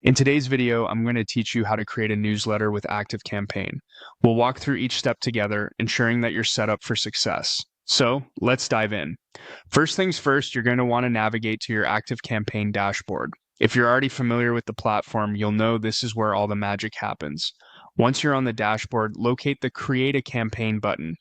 In today's video, I'm going to teach you how to create a newsletter with ActiveCampaign. We'll walk through each step together, ensuring that you're set up for success. So let's dive in. First things first, you're going to want to navigate to your ActiveCampaign dashboard. If you're already familiar with the platform, you'll know this is where all the magic happens. Once you're on the dashboard, locate the Create a Campaign button.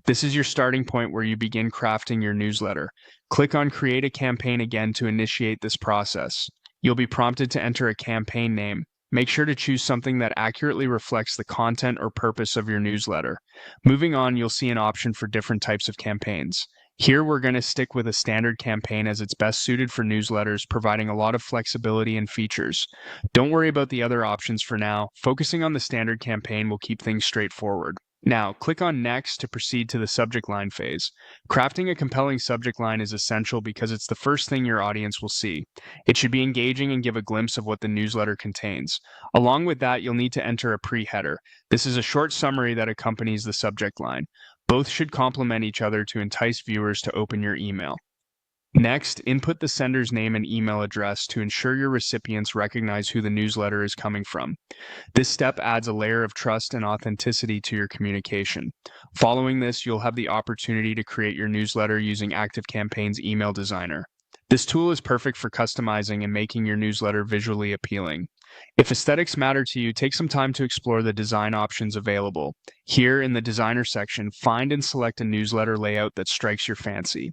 This is your starting point where you begin crafting your newsletter. Click on Create a Campaign again to initiate this process. You'll be prompted to enter a campaign name. Make sure to choose something that accurately reflects the content or purpose of your newsletter. Moving on, you'll see an option for different types of campaigns. Here, we're going to stick with a standard campaign as it's best suited for newsletters, providing a lot of flexibility and features. Don't worry about the other options for now. Focusing on the standard campaign will keep things straightforward. Now, click on Next to proceed to the subject line phase. Crafting a compelling subject line is essential because it's the first thing your audience will see. It should be engaging and give a glimpse of what the newsletter contains. Along with that, you'll need to enter a pre-header. This is a short summary that accompanies the subject line. Both should complement each other to entice viewers to open your email. Next, input the sender's name and email address to ensure your recipients recognize who the newsletter is coming from. This step adds a layer of trust and authenticity to your communication. Following this, you'll have the opportunity to create your newsletter using ActiveCampaign's email designer. This tool is perfect for customizing and making your newsletter visually appealing. If aesthetics matter to you, take some time to explore the design options available. Here in the designer section, find and select a newsletter layout that strikes your fancy.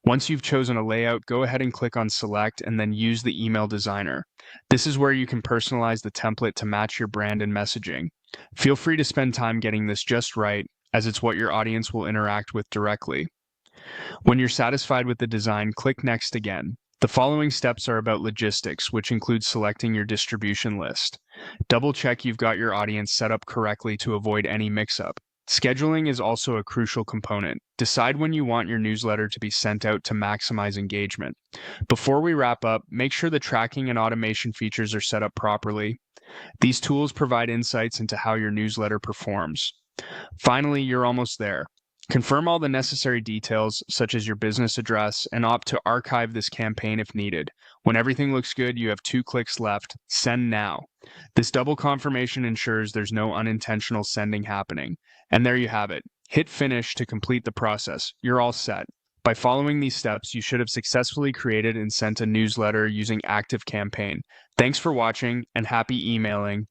Once you've chosen a layout, go ahead and click on select and then use the email designer. This is where you can personalize the template to match your brand and messaging. Feel free to spend time getting this just right, as it's what your audience will interact with directly. When you're satisfied with the design, click Next again. The following steps are about logistics, which includes selecting your distribution list. Double check you've got your audience set up correctly to avoid any mix-up. Scheduling is also a crucial component. Decide when you want your newsletter to be sent out to maximize engagement. Before we wrap up, make sure the tracking and automation features are set up properly. These tools provide insights into how your newsletter performs. Finally, you're almost there. Confirm all the necessary details, such as your business address, and opt to archive this campaign if needed. When everything looks good, you have 2 clicks left. Send now. This double confirmation ensures there's no unintentional sending happening. And there you have it. Hit finish to complete the process. You're all set. By following these steps, you should have successfully created and sent a newsletter using ActiveCampaign. Thanks for watching, and happy emailing.